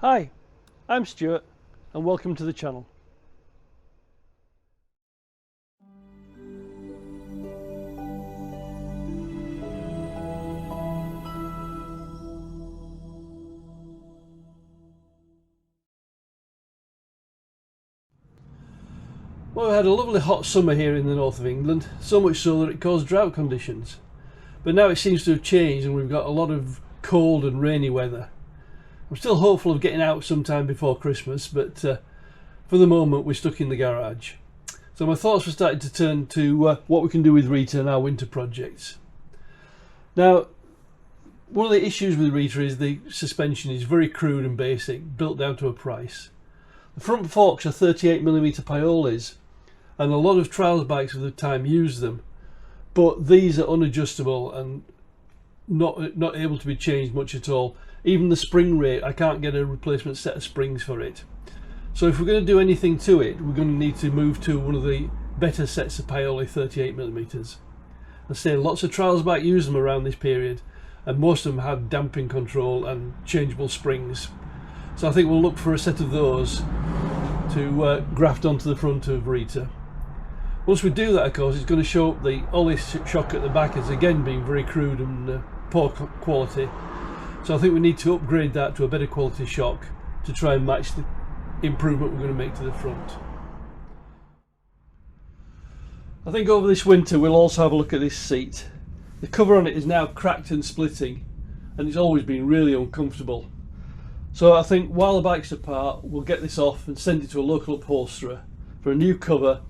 Hi, I'm Stuart and welcome to the channel. Well, we had a lovely hot summer here in the north of England, so much so that it caused drought conditions. But now it seems to have changed and we've got a lot of cold and rainy weather. I'm still hopeful of getting out sometime before Christmas, but for the moment we're stuck in the garage. So my thoughts were starting to turn to what we can do with Rita and our winter projects. Now, one of the issues with Rita is the suspension is very crude and basic, built down to a price. The front forks are 38mm Paolis, and a lot of trials bikes of the time use them, but these are unadjustable and not able to be changed much at all. Even the spring rate, I can't get a replacement set of springs for it. So if we're going to do anything to it, we're going to need to move to one of the better sets of Paoli 38mm. I say lots of trials bike use them around this period, and most of them have damping control and changeable springs. So I think we'll look for a set of those to graft onto the front of Rita. Once we do that, of course, it's going to show up the ollie shock at the back as again being very crude and poor quality. So I think we need to upgrade that to a better quality shock to try and match the improvement we're going to make to the front. I think over this winter we'll also have a look at this seat. The cover on it is now cracked and splitting, and it's always been really uncomfortable. So I think while the bike's apart, we'll get this off and send it to a local upholsterer for a new cover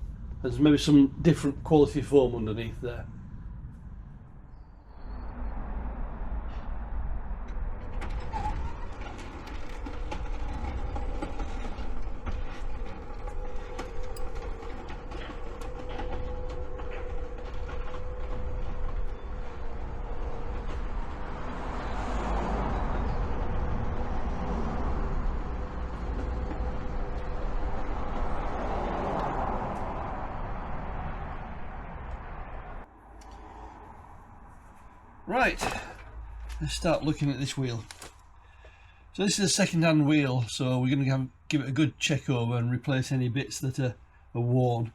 and maybe some different quality foam underneath there. Right, let's start looking at this wheel. So this is a second-hand wheel, so we're going to give it a good check over and replace any bits that are worn.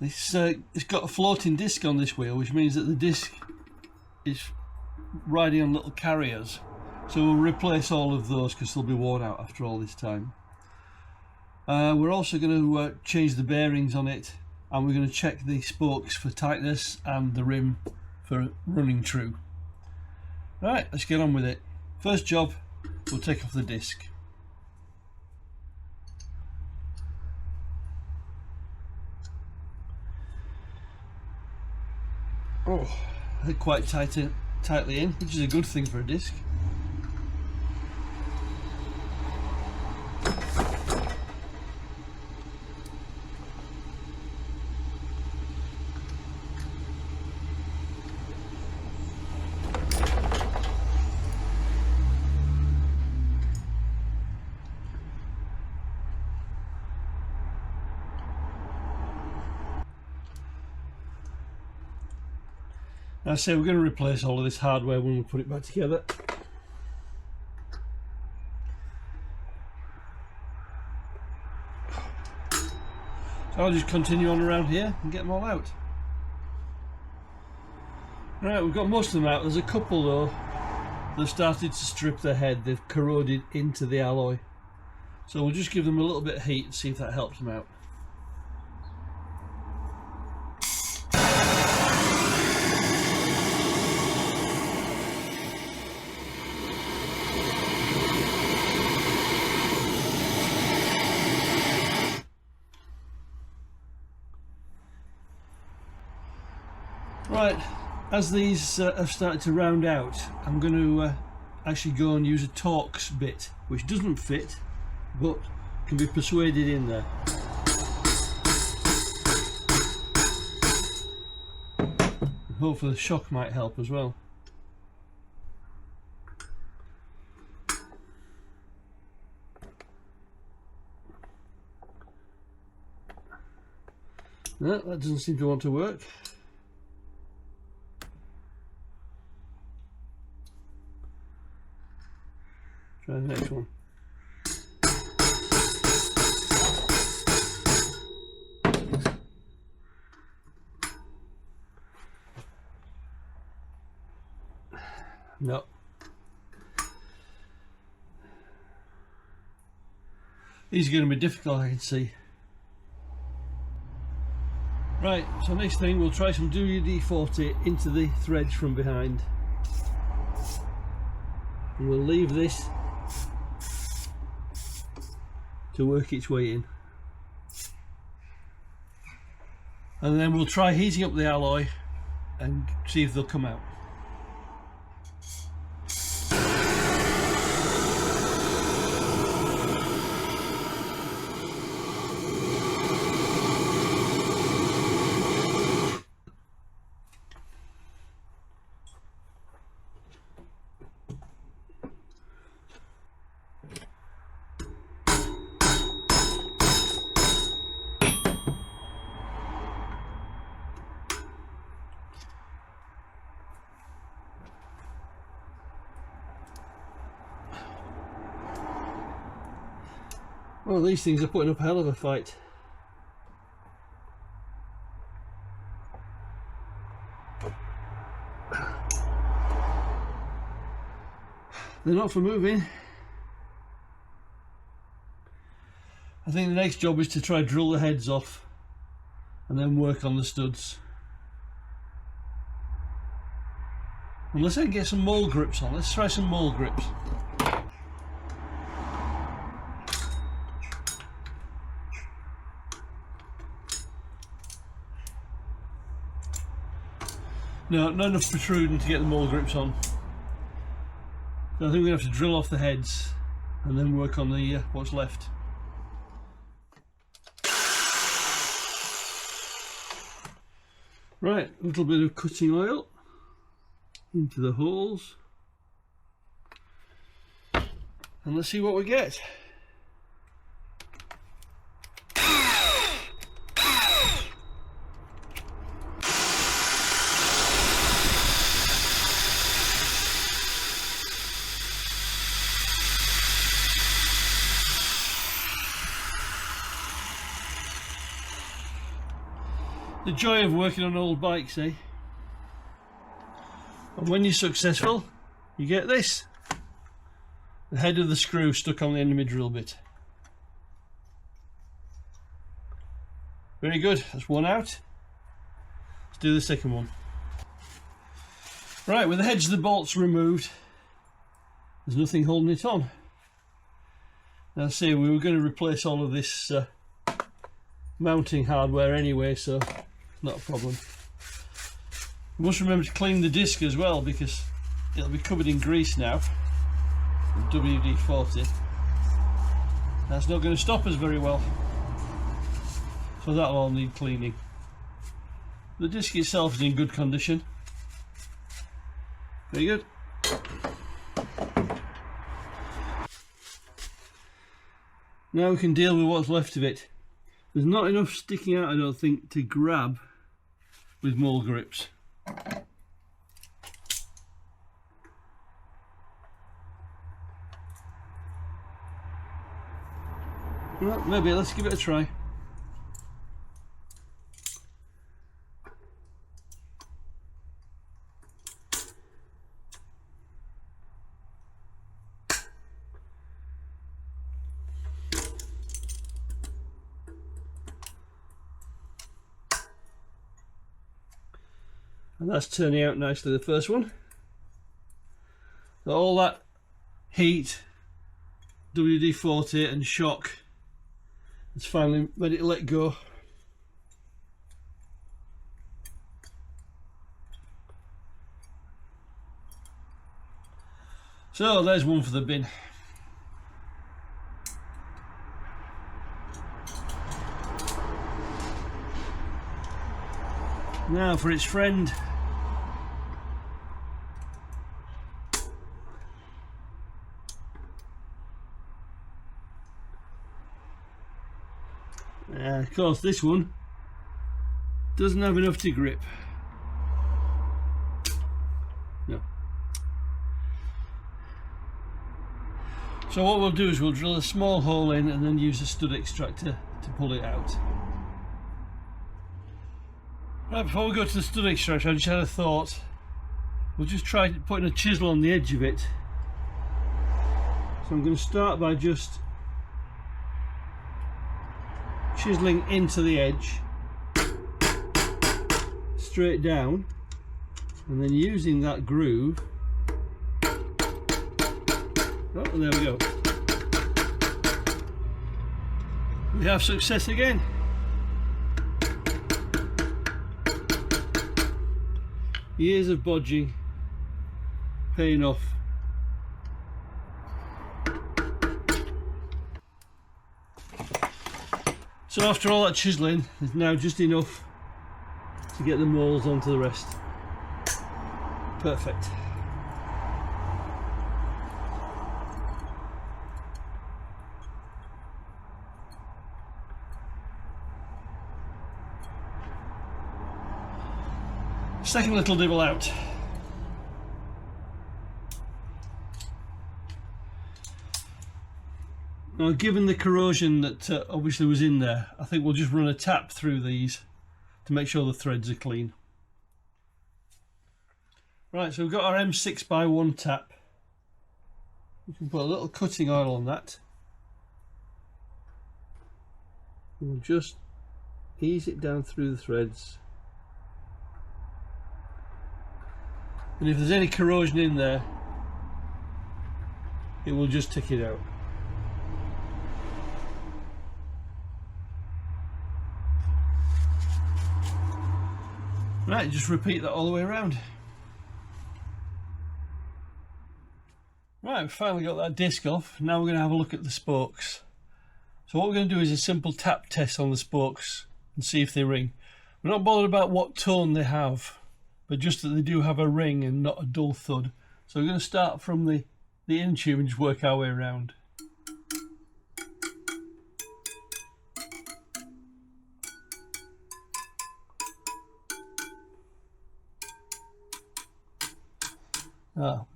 It's got a floating disc on this wheel, which means that the disc is riding on little carriers. So we'll replace all of those because they'll be worn out after all this time. We're also going to change the bearings on it, and we're going to check the spokes for tightness and the rim for running true. Right, let's get on with it. First job, we'll take off the disc. Oh, they're quite tightly in, which is a good thing for a disc. Now I say we're going to replace all of this hardware when we put it back together. So I'll just continue on around here and get them all out. Right, we've got most of them out. There's a couple though, they've started to strip their head. They've corroded into the alloy. So we'll just give them a little bit of heat and see if that helps them out. Right, as these have started to round out, I'm going to actually go and use a Torx bit, which doesn't fit, but can be persuaded in there. And hopefully the shock might help as well. No, that doesn't seem to want to work. Try the next one. No. These are going to be difficult, I can see. Right, so next thing we'll try some WD-40 into the threads from behind. And we'll leave this to work its way in. And then we'll try heating up the alloy and see if they'll come out. Well, these things are putting up a hell of a fight. They're not for moving. I think the next job is to try drill the heads off and then work on the studs. Unless I can get some mole grips on. Let's try some mole grips. No, not enough protruding to get the mole grips on. So I think we're going to have to drill off the heads and then work on the what's left. Right, a little bit of cutting oil into the holes. And let's see what we get. The joy of working on old bikes, eh? And when you're successful, you get this. The head of the screw stuck on the end of my drill bit. Very good, that's one out. Let's do the second one. Right, with the heads of the bolts removed, there's nothing holding it on. Now see, we were going to replace all of this mounting hardware anyway, so not a problem. We must remember to clean the disc as well, because it'll be covered in grease now, WD-40. That's not going to stop us very well, so that'll all need cleaning. The disc itself is in good condition. Very good. Now we can deal with what's left of it. There's not enough sticking out, I don't think, to grab with mole grips. Well, maybe let's give it a try. And that's turning out nicely, the first one. So all that heat, WD-40 and shock, it's finally made it let go. So there's one for the bin. Now for its friend. Of course, this one doesn't have enough to grip. No. So what we'll do is we'll drill a small hole in and then use a stud extractor to pull it out. Right, before we go to the stud extractor, I just had a thought. We'll just try putting a chisel on the edge of it. So I'm going to start by just chiseling into the edge, straight down, and then using that groove. Oh, there we go. We have success again. Years of bodging paying off. So after all that chiseling, there's now just enough to get the moulds onto the rest. Perfect. Second little dibble out. Now, given the corrosion that obviously was in there, I think we'll just run a tap through these to make sure the threads are clean. Right, so we've got our M6x1 tap. We can put a little cutting oil on that. We'll just ease it down through the threads. And if there's any corrosion in there, it will just tick it out. Right, just repeat that all the way around. Right, we've finally got that disc off. Now we're going to have a look at the spokes. So what we're going to do is a simple tap test on the spokes and see if they ring. We're not bothered about what tone they have, but just that they do have a ring and not a dull thud. So we're going to start from the in tube and just work our way around.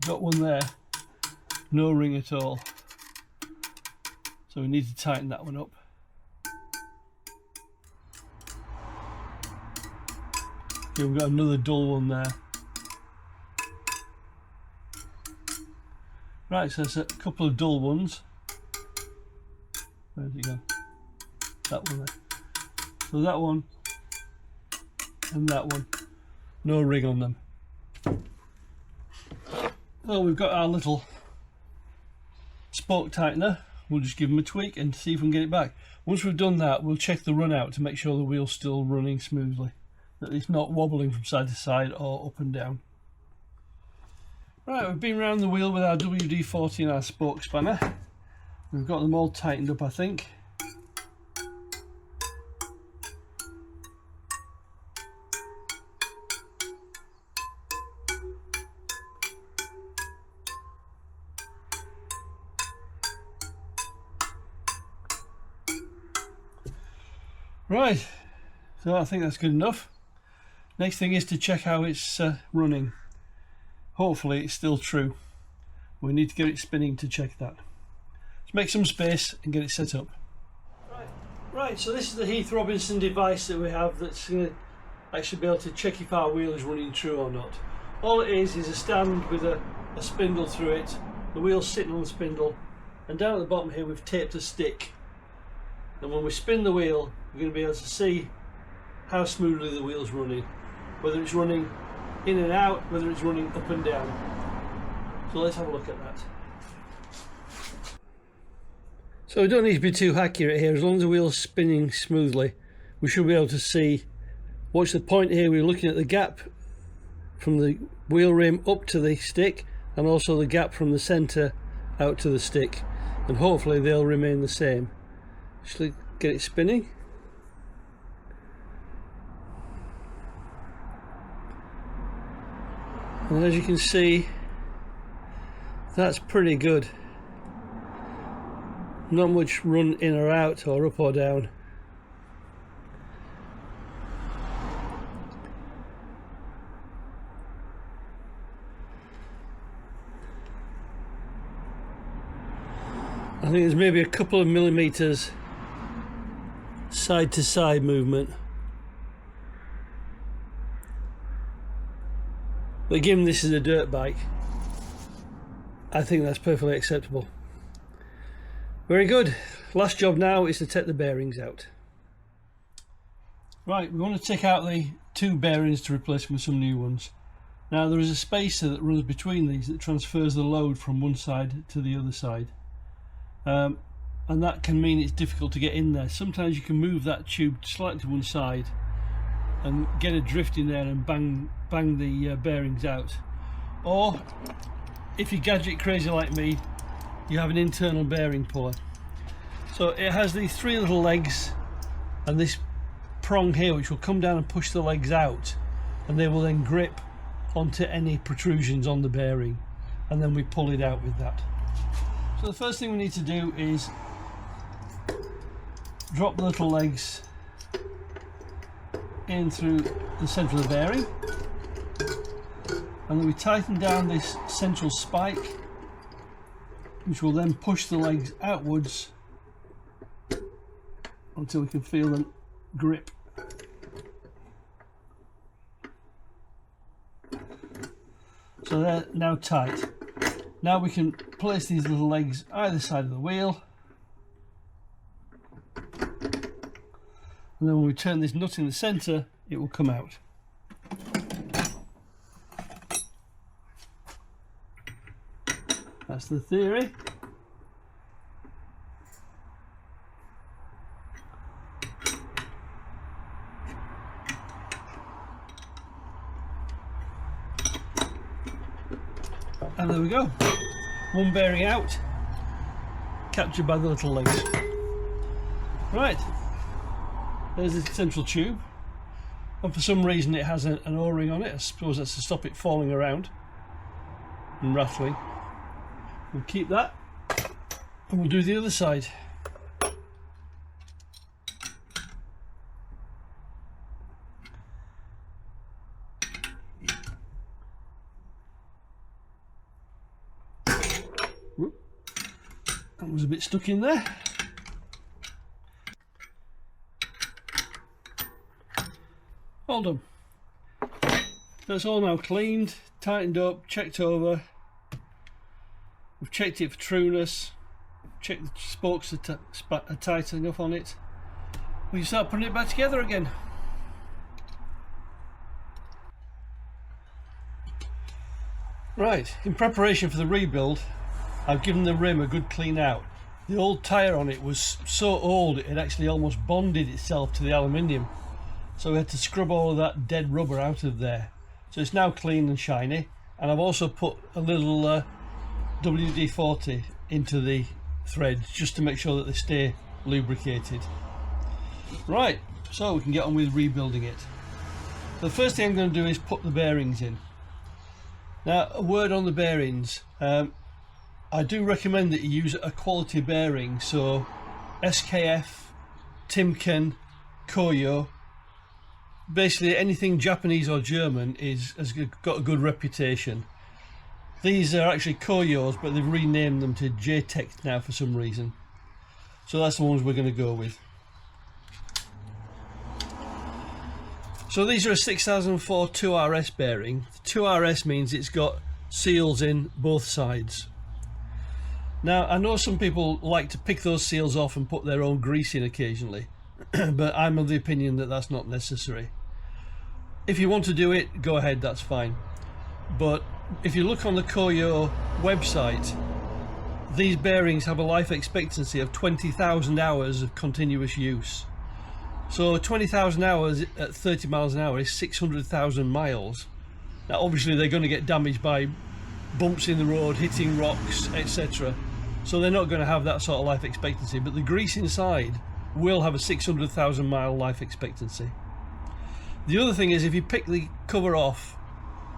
Got one there, no ring at all. So we need to tighten that one up. Okay, we've got another dull one there. Right, so there's a couple of dull ones. Where's it go? That one there. So that one and that one, no ring on them. Well, we've got our little spoke tightener. We'll just give them a tweak and see if we can get it back. Once we've done that, we'll check the run out to make sure the wheel's still running smoothly, that it's not wobbling from side to side or up and down. Right, we've been around the wheel with our WD-40 and our spoke spanner. We've got them all tightened up, I think. Right, so I think that's good enough. Next thing is to check how it's running. Hopefully it's still true. We need to get it spinning to check that. Let's make some space and get it set up. Right, so this is the Heath Robinson device that we have that's going to actually be able to check if our wheel is running true or not. All it is a stand with a spindle through it, the wheel's sitting on the spindle, and down at the bottom here we've taped a stick. And when we spin the wheel, we're going to be able to see how smoothly the wheel's running, whether it's running in and out, whether it's running up and down. So let's have a look at that. So we don't need to be too accurate here. As long as the wheel's spinning smoothly, we should be able to see. Watch the point here, we're looking at the gap from the wheel rim up to the stick, and also the gap from the centre out to the stick, and hopefully they'll remain the same. Just get it spinning. And as you can see, that's pretty good. Not much run in or out or up or down. I think there's maybe a couple of millimeters side to side movement, but given this is a dirt bike, I think that's perfectly acceptable. Very good. Last job now is to take the bearings out. Right, we want to take out the two bearings to replace them with some new ones. Now there is a spacer that runs between these that transfers the load from one side to the other side, and that can mean it's difficult to get in there. Sometimes you can move that tube slightly to one side and get a drift in there and bang the bearings out. Or if you're gadget crazy like me, you have an internal bearing puller. So it has these three little legs and this prong here which will come down and push the legs out, and they will then grip onto any protrusions on the bearing, and then we pull it out with that. So the first thing we need to do is drop the little legs in through the centre of the bearing, and then we tighten down this central spike, which will then push the legs outwards until we can feel them grip. So they're now tight. Now we can place these little legs either side of the wheel, and then when we turn this nut in the centre, it will come out. That's the theory. And there we go, one bearing out, captured by the little legs. Right, there's the central tube, and for some reason it has an O-ring on it. I suppose that's to stop it falling around and rattling. We'll keep that, and we'll do the other side. That was a bit stuck in there. All done. That's all now cleaned, tightened up, checked over. We've checked it for trueness, checked the spokes are tight enough on it. We can start putting it back together again. Right, in preparation for the rebuild, I've given the rim a good clean out. The old tyre on it was so old it had actually almost bonded itself to the aluminium, so we had to scrub all of that dead rubber out of there. So it's now clean and shiny, and I've also put a little WD-40 into the threads just to make sure that they stay lubricated. Right, so we can get on with rebuilding it. The first thing I'm going to do is put the bearings in. Now, a word on the bearings. I do recommend that you use a quality bearing, so SKF, Timken, Koyo, basically anything Japanese or German has got a good reputation. These are actually Koyos, but they've renamed them to J-Tech now for some reason. So that's the ones we're going to go with. So these are a 6004 2RS bearing. The 2RS means it's got seals in both sides. Now I know some people like to pick those seals off and put their own grease in occasionally, but I'm of the opinion that that's not necessary. If you want to do it, go ahead, that's fine. But if you look on the Koyo website, these bearings have a life expectancy of 20,000 hours of continuous use. So 20,000 hours at 30 miles an hour is 600,000 miles. Now obviously they're going to get damaged by bumps in the road, hitting rocks, etc. So they're not going to have that sort of life expectancy, but the grease inside will have a 600,000 mile life expectancy. The other thing is, if you pick the cover off,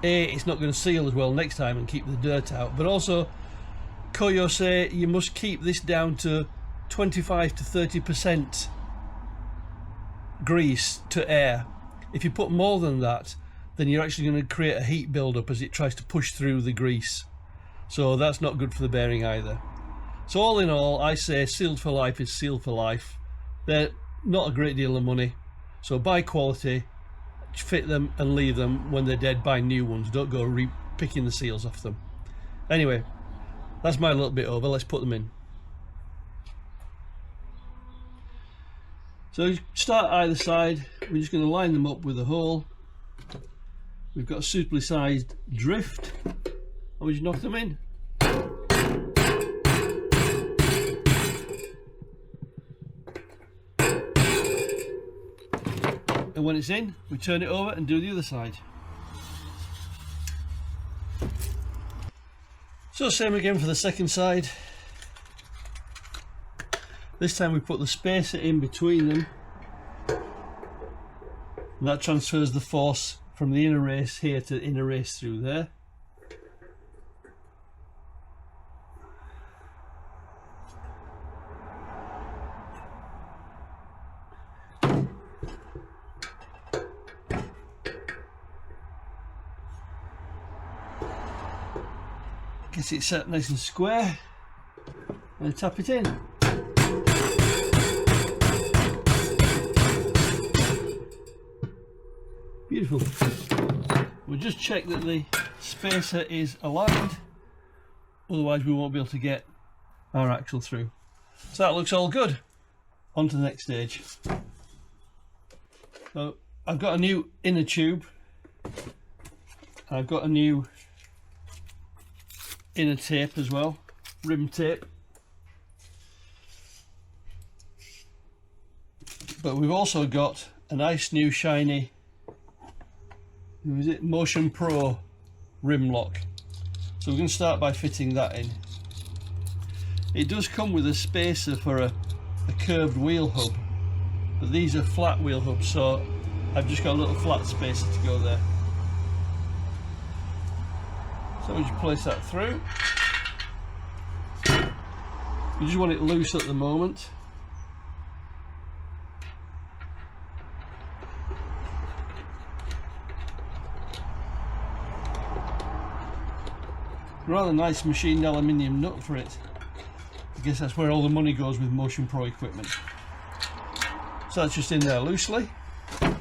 it's not going to seal as well next time and keep the dirt out, but also Koyo say you must keep this down to 25 to 30% grease to air. If you put more than that, then you're actually going to create a heat build-up as it tries to push through the grease. So that's not good for the bearing either. So all in all, I say sealed for life is sealed for life. They're not a great deal of money, so buy quality, fit them and leave them. When they're dead, buy new ones. Don't go picking the seals off them. Anyway, that's my little bit over. Let's put them in. So start either side. We're just going to line them up with a hole. We've got a suitably sized drift, and we just knock them in. And when it's in, we turn it over and do the other side. So same again for the second side. This time we put the spacer in between them, and that transfers the force from the inner race here to the inner race through there. Get it set nice and square and tap it in. Beautiful. We'll just check that the spacer is aligned, otherwise we won't be able to get our axle through. So that looks all good. On to the next stage. So I've got a new inner tube, I've got a new inner tape as well, rim tape, but we've also got a nice new shiny, who is it, Motion Pro rim lock. So we're going to start by fitting that in. It does come with a spacer for a curved wheel hub, but these are flat wheel hubs, so I've just got a little flat spacer to go there. So we just place that through. You just want it loose at the moment. Rather nice machined aluminium nut for it. I guess that's where all the money goes with Motion Pro equipment. So that's just in there loosely. And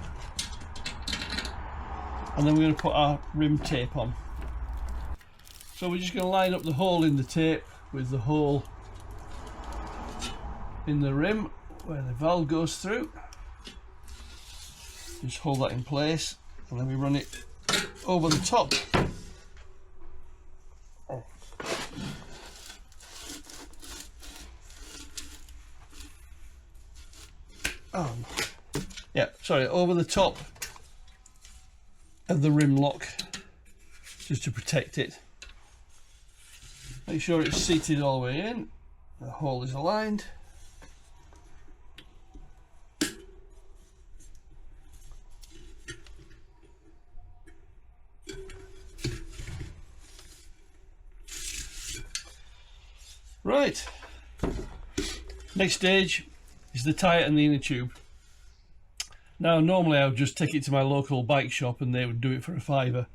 then we're going to put our rim tape on. So we're just going to line up the hole in the tape with the hole in the rim where the valve goes through. Just hold that in place, and then we run it over the top. Over the top of the rim lock, just to protect it. Make sure it's seated all the way in, the hole is aligned. Right, next stage is the tyre and the inner tube. Now normally I would just take it to my local bike shop and they would do it for a £5,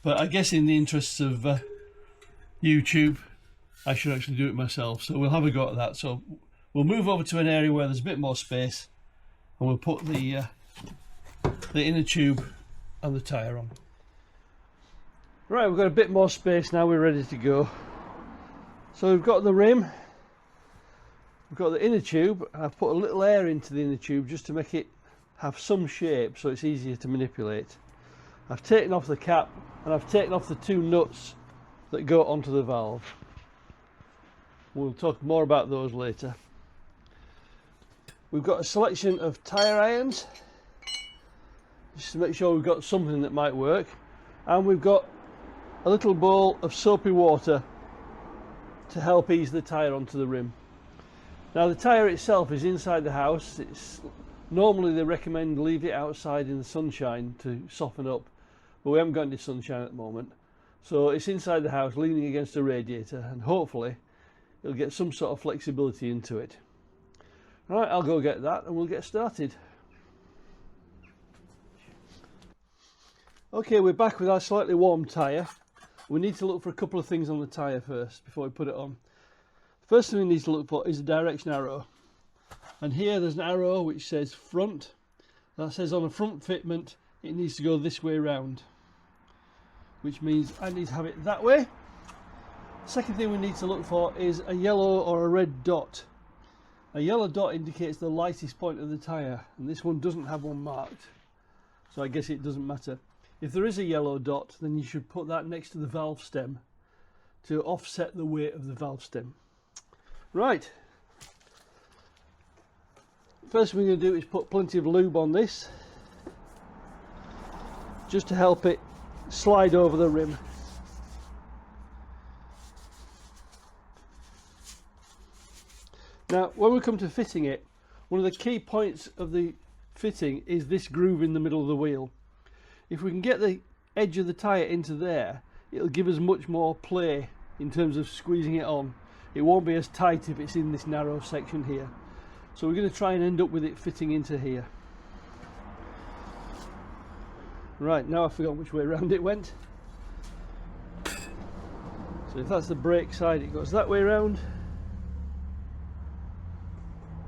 but I guess in the interests of YouTube I should actually do it myself, so we'll have a go at that. So we'll move over to an area where there's a bit more space, and we'll put the inner tube and the tyre on. Right, we've got a bit more space now, we're ready to go. So we've got the rim, we've got the inner tube. I've put a little air into the inner tube just to make it have some shape so it's easier to manipulate. I've taken off the cap and I've taken off the two nuts that go onto the valve. We'll talk more about those later. We've got a selection of tyre irons just to make sure we've got something that might work, and we've got a little bowl of soapy water to help ease the tyre onto the rim. Now the tyre itself is inside the house. Normally they recommend leave it outside in the sunshine to soften up, but we haven't got any sunshine at the moment, so it's inside the house leaning against a radiator, and hopefully it'll get some sort of flexibility into it. Right, I'll go get that and we'll get started. Okay, we're back with our slightly warm tyre. We need to look for a couple of things on the tyre first before we put it on. First thing we need to look for is a direction arrow, and here there's an arrow which says front. That says on a front fitment it needs to go this way round, which means I need to have it that way. Second thing we need to look for is a yellow or a red dot. A yellow dot indicates the lightest point of the tyre, and this one doesn't have one marked, so I guess it doesn't matter. If there is a yellow dot, then you should put that next to the valve stem to offset the weight of the valve stem. Right, first thing we're going to do is put plenty of lube on this, just to help it slide over the rim. Now when we come to fitting it, one of the key points of the fitting is this groove in the middle of the wheel. If we can get the edge of the tyre into there, it'll give us much more play in terms of squeezing it on. It won't be as tight if it's in this narrow section here. So we're going to try and end up with it fitting into here. Right, now I forgot which way around it went. So if that's the brake side, it goes that way around,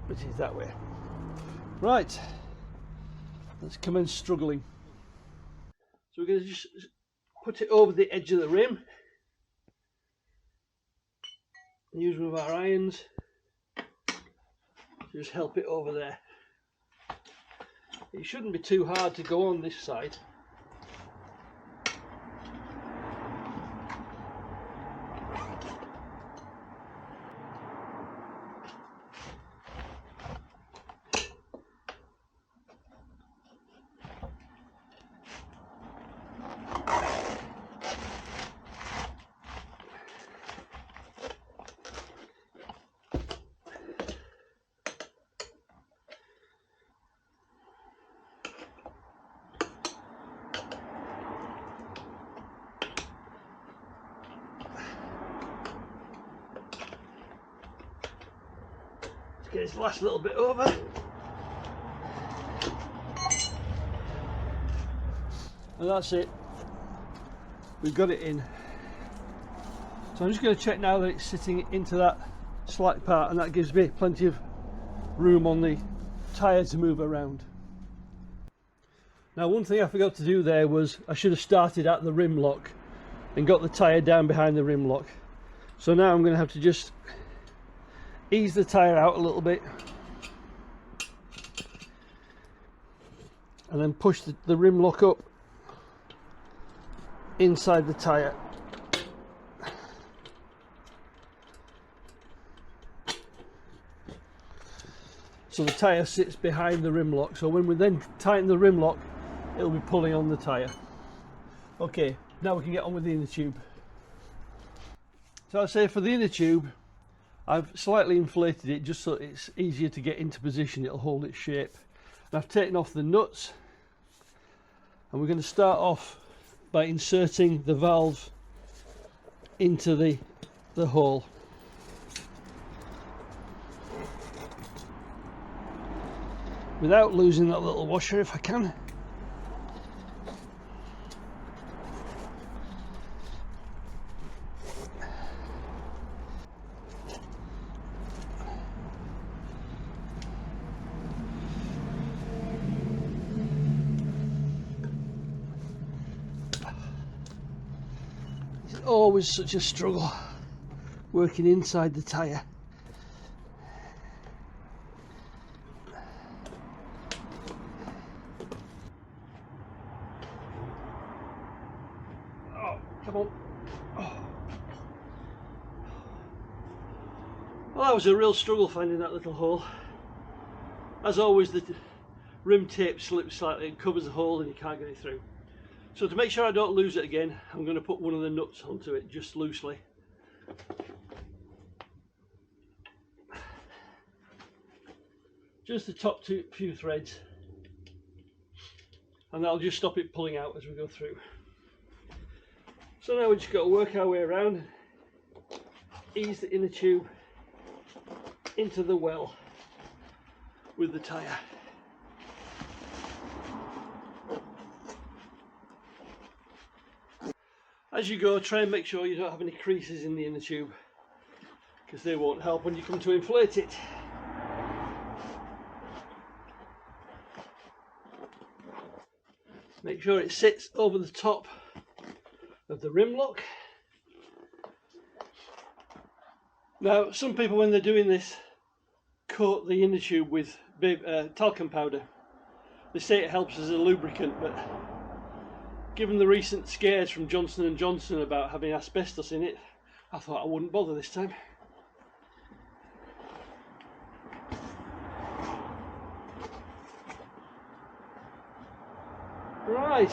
which is that way. Right, let's commence struggling. So we're going to just put it over the edge of the rim. Use one of our irons to just help it over there. It shouldn't be too hard to go on this side. Get this last little bit over, and that's it. We've got it in. So I'm just going to check now that it's sitting into that slack part, and that gives me plenty of room on the tyre to move around. Now one thing I forgot to do there was I should have started at the rim lock and got the tyre down behind the rim lock. So now I'm going to have to just ease the tyre out a little bit and then push the rim lock up inside the tyre. So the tyre sits behind the rim lock, so when we then tighten the rim lock, it'll be pulling on the tyre. Okay, now we can get on with the inner tube. So I say for the inner tube, I've slightly inflated it just so it's easier to get into position, it'll hold its shape. And I've taken off the nuts, and we're going to start off by inserting the valve into the hole. Without losing that little washer if I can. It's always such a struggle working inside the tyre. Come on. Oh. Well, that was a real struggle finding that little hole. As always, the rim tape slips slightly and covers the hole and you can't get it through. So to make sure I don't lose it again, I'm going to put one of the nuts onto it just loosely. Just the top few threads, and that'll just stop it pulling out as we go through. So now we just got to work our way around, ease the inner tube into the well with the tyre. As you go, try and make sure you don't have any creases in the inner tube. because they won't help when you come to inflate it. Make sure it sits over the top of the rim lock. Now, some people, when they're doing this, coat the inner tube with talcum powder. They say it helps as a lubricant, but given the recent scares from Johnson & Johnson about having asbestos in it, I thought I wouldn't bother this time. Right,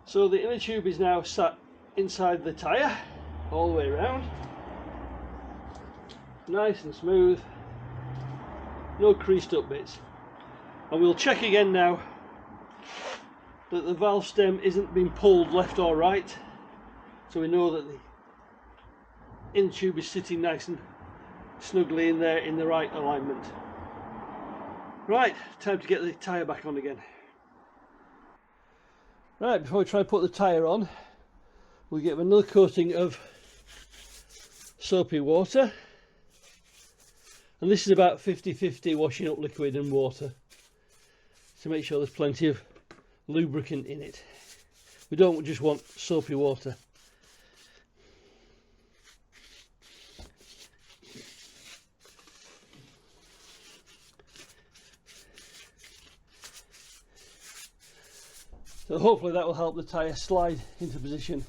so the inner tube is now sat inside the tyre all the way around, nice and smooth, no creased up bits. And we'll check again now that the valve stem isn't being pulled left or right, so we know that the inner tube is sitting nice and snugly in there in the right alignment. Right, time to get the tyre back on again. Right, before we try and put the tyre on, we'll give another coating of soapy water. And this is about 50-50 washing up liquid and water, to make sure there's plenty of lubricant in it. We don't just want soapy water. So hopefully that will help the tyre slide into position.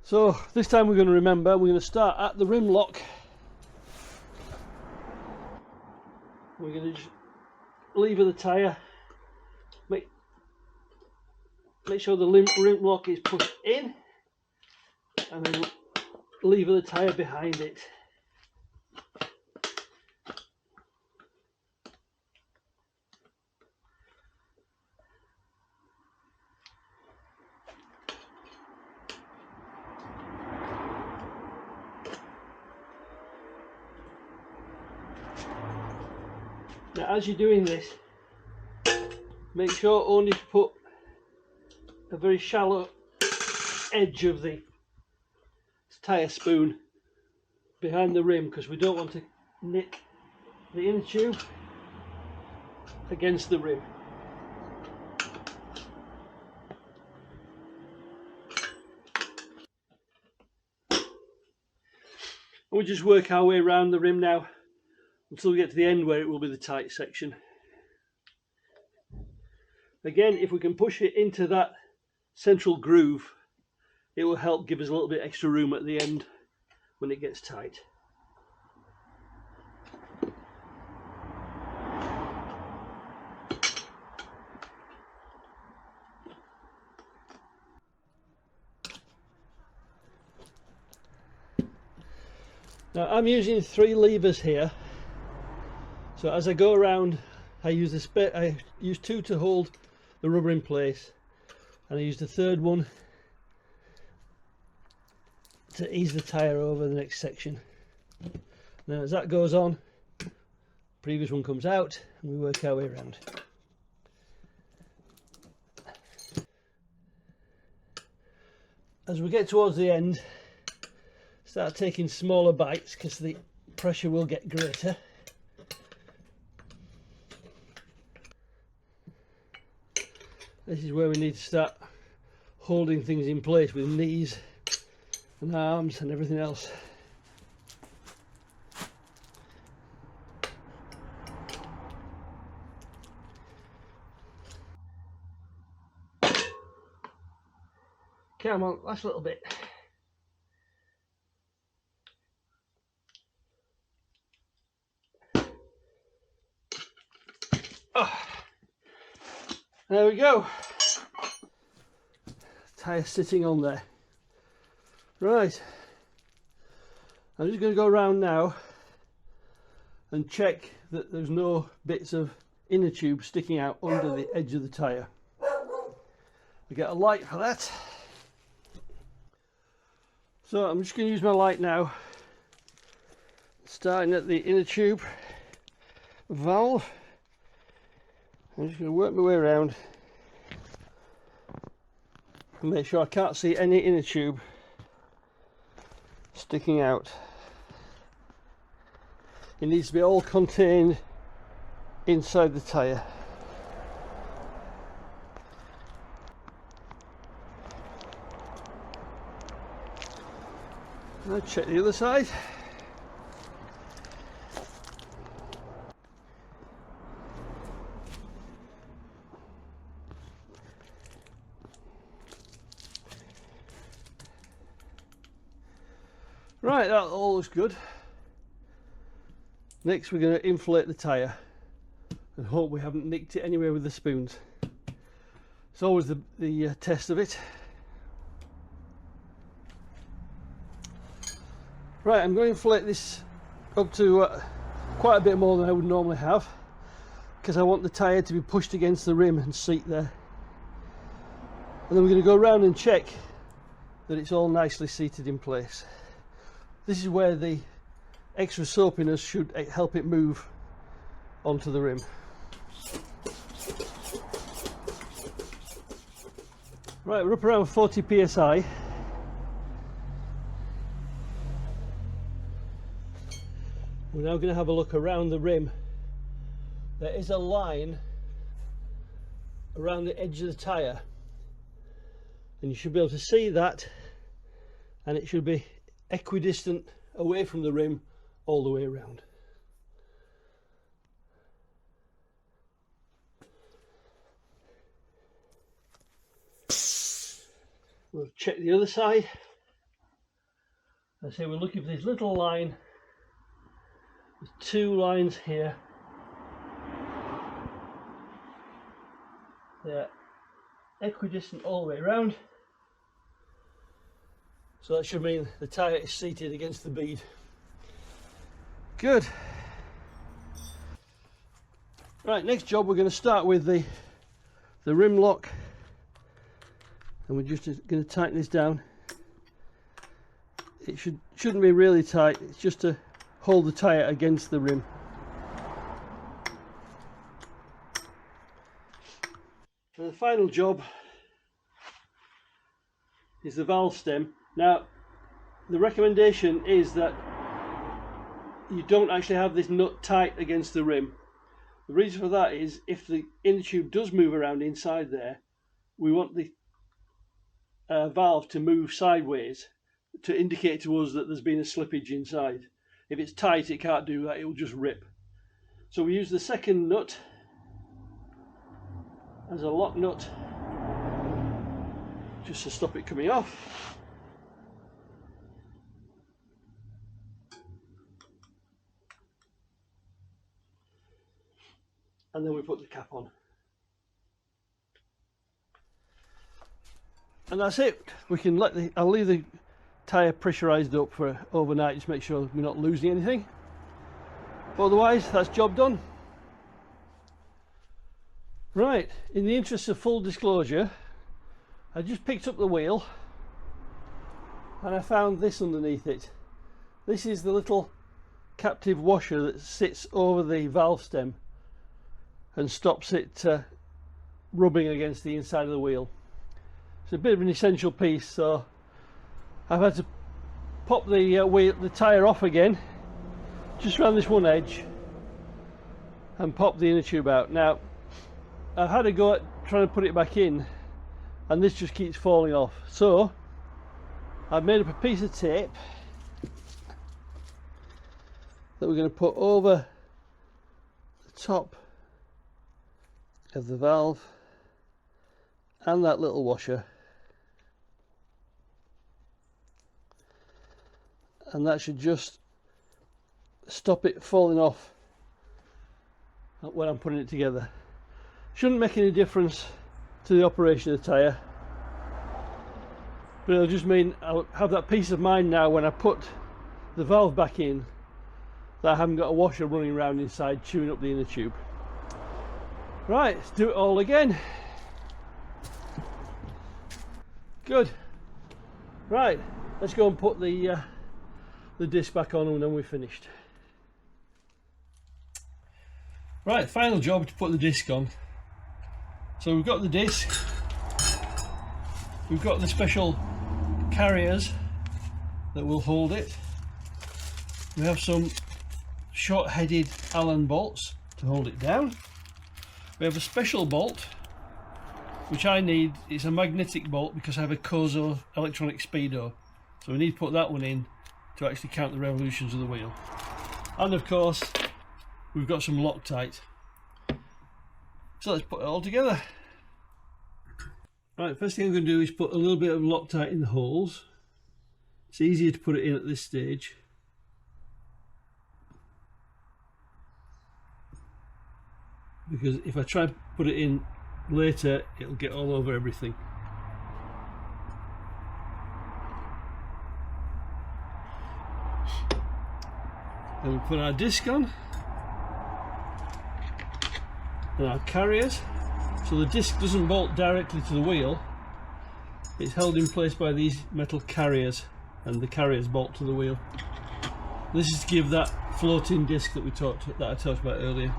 So this time we're going to remember, we're going to start at the rim lock. We're going to just lever the tyre, make sure the rim lock is pushed in, and then lever the tyre behind it. Now, as you're doing this, make sure only to put a very shallow edge of the tyre spoon behind the rim, because we don't want to nick the inner tube against the rim. We'll just work our way around the rim now until we get to the end where it will be the tight section. Again, if we can push it into that central groove, it will help give us a little bit extra room at the end when it gets tight. Now I'm using 3 levers here. So as I go around, I use 2 to hold the rubber in place, and I use the 3rd one to ease the tyre over the next section. Now as that goes on, the previous one comes out and we work our way around. As we get towards the end, start taking smaller bites because the pressure will get greater. This is where we need to start holding things in place with knees and arms and everything else. Come on, last little bit. Oh. There we go. Tyre sitting on there. Right. I'm just going to go around now and check that there's no bits of inner tube sticking out under the edge of the tyre. I get a light for that. So I'm just going to use my light now, starting at the inner tube valve. I'm just going to work my way around and make sure I can't see any inner tube sticking out. It needs to be all contained inside the tyre. Let's check the other side. Right, that all looks good. Next we're going to inflate the tyre and hope we haven't nicked it anywhere with the spoons. It's always the test of it. Right, I'm going to inflate this up to quite a bit more than I would normally have, because I want the tyre to be pushed against the rim and seat there. And then we're going to go around and check that it's all nicely seated in place. This is where the extra soapiness should help it move onto the rim. Right, we're up around 40 psi. We're now going to have a look around the rim. There is a line around the edge of the tyre, and you should be able to see that, and it should be equidistant away from the rim all the way around. We'll check the other side. I say we're looking for this little line. There's two lines here. They're equidistant all the way around. So that should mean the tyre is seated against the bead. Good. Right, next job we're going to start with the rim lock, and we're just going to tighten this down. It shouldn't be really tight, it's just to hold the tyre against the rim. And the final job is the valve stem. Now, the recommendation is that you don't actually have this nut tight against the rim. The reason for that is if the inner tube does move around inside there, we want the valve to move sideways to indicate to us that there's been a slippage inside. If it's tight, it can't do that, it will just rip. So we use the second nut as a lock nut just to stop it coming off. And then we put the cap on. And that's it. We can I'll leave the tyre pressurised up for overnight, just make sure we're not losing anything. But otherwise, that's job done. Right, in the interest of full disclosure, I just picked up the wheel and I found this underneath it. This is the little captive washer that sits over the valve stem and stops it rubbing against the inside of the wheel. It's a bit of an essential piece, so I've had to pop the tyre off again, just around this one edge, and pop the inner tube out. Now, I've had a go at trying to put it back in, and this just keeps falling off. So, I've made up a piece of tape that we're going to put over the top of the valve and that little washer, and that should just stop it falling off when I'm putting it together. Shouldn't make any difference to the operation of the tyre, but it'll just mean I'll have that peace of mind now when I put the valve back in, that I haven't got a washer running around inside chewing up the inner tube. Right, let's do it all again. Good. Right, let's go and put the disc back on, and then we're finished. Right, final job to put the disc on. So we've got the disc. we've got the special carriers that will hold it. We have some short-headed Allen bolts to hold it down. We have a special bolt which I need. It's a magnetic bolt because I have a Kozo electronic speedo, so we need to put that one in to actually count the revolutions of the wheel. And of course we've got some Loctite. So let's put it all together. Right, first thing I'm going to do is put a little bit of Loctite in the holes. It's easier to put it in at this stage. Because if I try and put it in later, it'll get all over everything. Then we put our disc on and our carriers. So the disc doesn't bolt directly to the wheel, it's held in place by these metal carriers, and the carriers bolt to the wheel. This is to give that floating disc that I talked about earlier.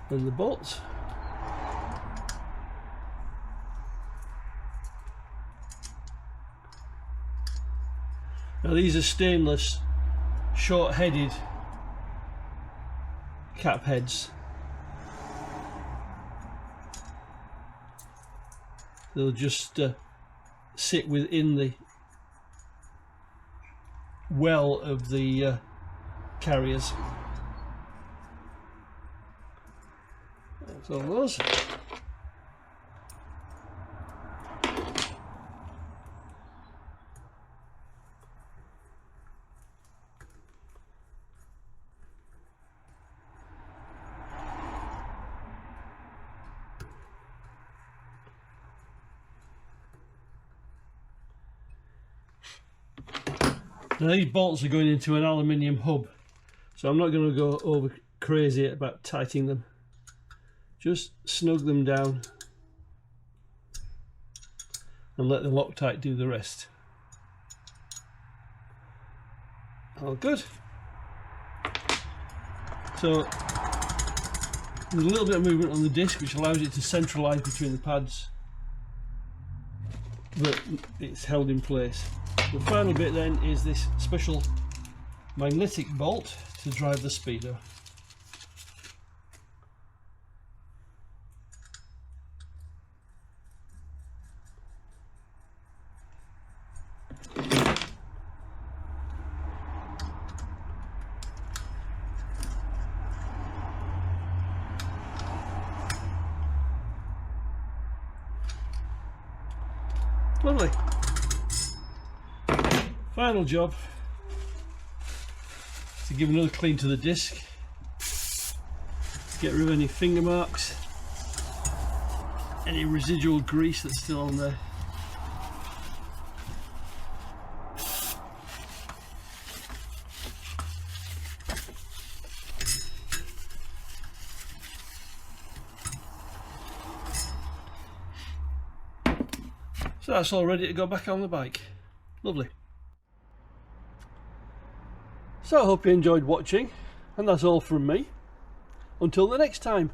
Then the bolts. Now these are stainless, short-headed cap heads. They'll just sit within the well of the carriers. That's all those. Now these bolts are going into an aluminium hub, so I'm not going to go over crazy about tightening them. Just snug them down and let the Loctite do the rest. All good. So there's a little bit of movement on the disc which allows it to centralise between the pads, but it's held in place. The final bit then is this special magnetic bolt to drive the speedo. Lovely. Final job, to give another clean to the disc, get rid of any finger marks, any residual grease that's still on there. So that's all ready to go back on the bike. Lovely. So I hope you enjoyed watching, and that's all from me. Until the next time.